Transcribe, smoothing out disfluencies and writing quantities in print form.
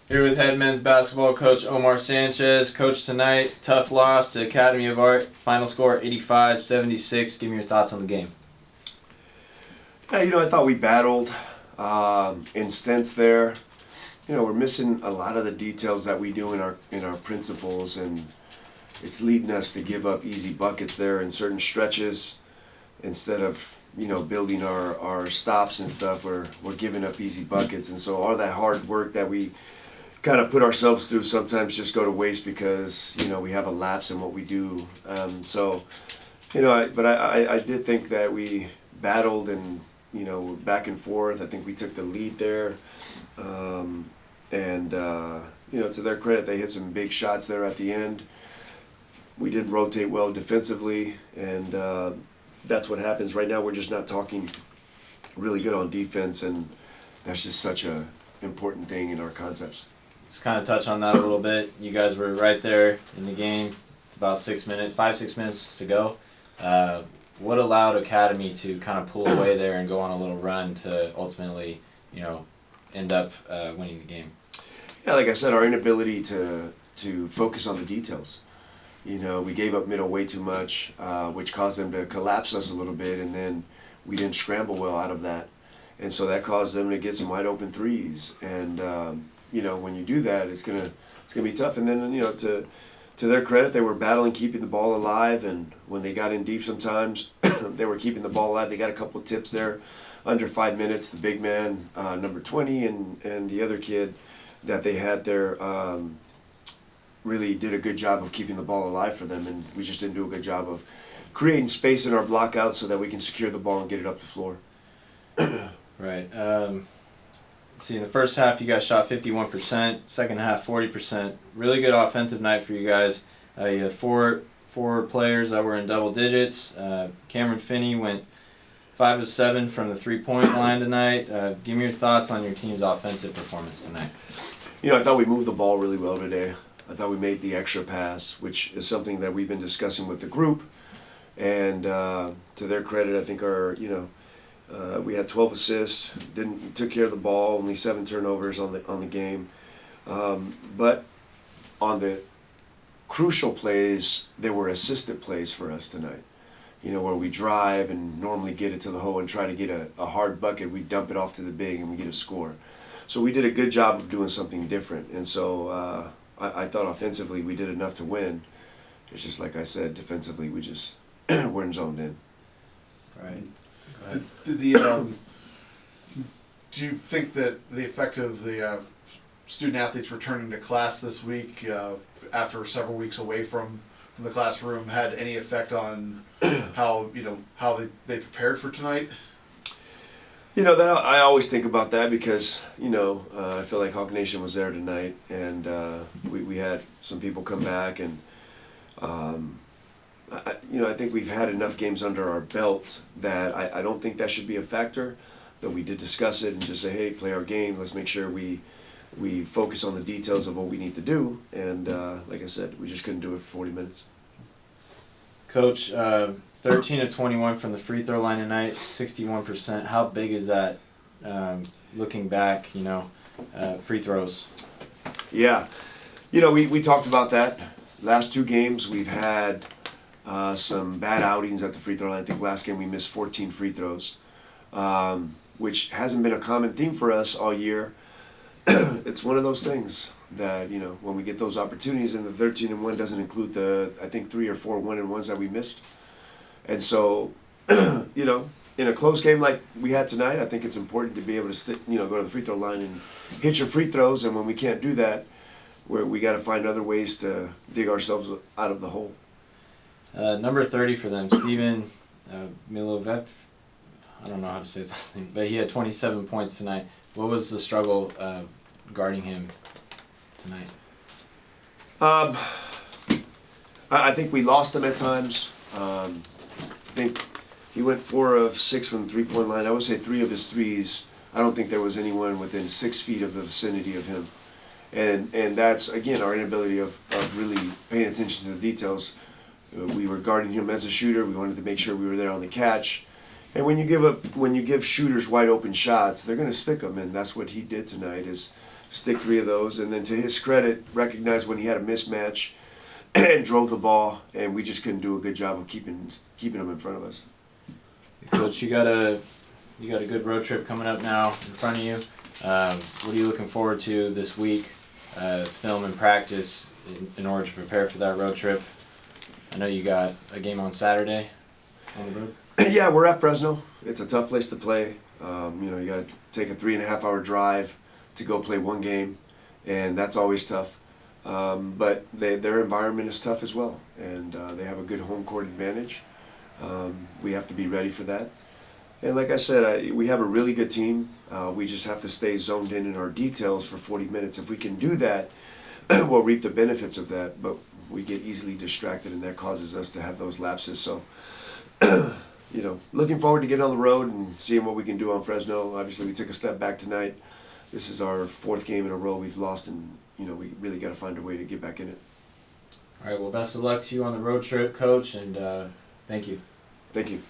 Here with head men's basketball coach Omar Sanchez. Coach, tonight, tough loss to Academy of Art. Final score 85-76. Give me your thoughts on the game. Yeah, I thought we battled in stints there. We're missing a lot of the details that we do in our principles, and it's leading us to give up easy buckets there in certain stretches instead of building our stops and stuff. We're giving up easy buckets, and so all that hard work that we kind of put ourselves through sometimes just go to waste because we have a lapse in what we do. But I did think that we battled and back and forth. I think we took the lead there, and to their credit, they hit some big shots there at the end. We did rotate well defensively, and that's what happens. Right now, we're just not talking really good on defense, and that's just such a important thing in our concepts. Just kind of touch on that a little bit. You guys were right there in the game. About 6 minutes, 5-6 minutes to go. What allowed Academy to kind of pull away there and go on a little run to ultimately, end up winning the game? Yeah, like I said, our inability to focus on the details. We gave up middle way too much, which caused them to collapse us a little bit, and then we didn't scramble well out of that. And so that caused them to get some wide open threes. And, when you do that, it's gonna be tough. And then, to their credit, they were battling keeping the ball alive, and when they got in deep sometimes, they were keeping the ball alive. They got a couple of tips there under 5 minutes, the big man, number 20, and the other kid that they had there really did a good job of keeping the ball alive for them, and we just didn't do a good job of creating space in our blockouts so that we can secure the ball and get it up the floor. Right. See, in the first half, you guys shot 51%. Second half, 40%. Really good offensive night for you guys. You had four players that were in double digits. Cameron Finney went 5 of 7 from the three-point line tonight. Give me your thoughts on your team's offensive performance tonight. I thought we moved the ball really well today. I thought we made the extra pass, which is something that we've been discussing with the group. And to their credit, I think we had 12 assists, took care of the ball, only 7 turnovers on the game. But on the crucial plays, there were assisted plays for us tonight. Where we drive and normally get it to the hole and try to get a hard bucket, we dump it off to the big and we get a score. So we did a good job of doing something different. And so I thought offensively we did enough to win. It's just like I said, defensively we just weren't zoned in. Right. Do you think that the effect of the student athletes returning to class this week after several weeks away from the classroom had any effect on how they prepared for tonight? That I always think about that because I feel like Hawk Nation was there tonight, and we had some people come back, and I think we've had enough games under our belt that I don't think that should be a factor. But we did discuss it and just say, hey, play our game. Let's make sure we focus on the details of what we need to do. And like I said, we just couldn't do it for 40 minutes. Coach, 13 of 21 from the free throw line tonight, 61%. How big is that looking back, free throws? Yeah. We talked about that. Last 2 games we've had some bad outings at the free throw line. I think last game we missed 14 free throws, which hasn't been a common theme for us all year. It's one of those things that, when we get those opportunities, and the 13-1 doesn't include the, I think, 3 or 4 1-and-1s that we missed. And so, in a close game like we had tonight, I think it's important to be able to go to the free throw line and hit your free throws. And when we can't do that, we got to find other ways to dig ourselves out of the hole. Number 30 for them, Steven Milovev. I don't know how to say his last name, but he had 27 points tonight. What was the struggle guarding him tonight? I think we lost him at times. I think he went 4 of 6 from the three-point line. I would say 3 of his threes. I don't think there was anyone within 6 feet of the vicinity of him. And that's, again, our inability of really paying attention to the details. We were guarding him as a shooter. We wanted to make sure we were there on the catch. And when you give shooters wide open shots, they're going to stick them, and that's what he did tonight. Is stick 3 of those, and then to his credit, recognize when he had a mismatch and drove the ball, and we just couldn't do a good job of keeping them in front of us. Coach, you got a good road trip coming up now in front of you. What are you looking forward to this week? Film and practice in order to prepare for that road trip. I know you got a game on Saturday on the road. Yeah, we're at Fresno. It's a tough place to play. You got to take a 3.5-hour drive to go play one game, and that's always tough. But their environment is tough as well, and they have a good home court advantage. We have to be ready for that. And like I said, we have a really good team. We just have to stay zoned in our details for 40 minutes. If we can do that, we'll reap the benefits of that. But we get easily distracted, and that causes us to have those lapses. So, looking forward to getting on the road and seeing what we can do on Fresno. Obviously, we took a step back tonight. This is our 4th game in a row we've lost, and we really got to find a way to get back in it. All right. Well, best of luck to you on the road trip, Coach, and thank you. Thank you.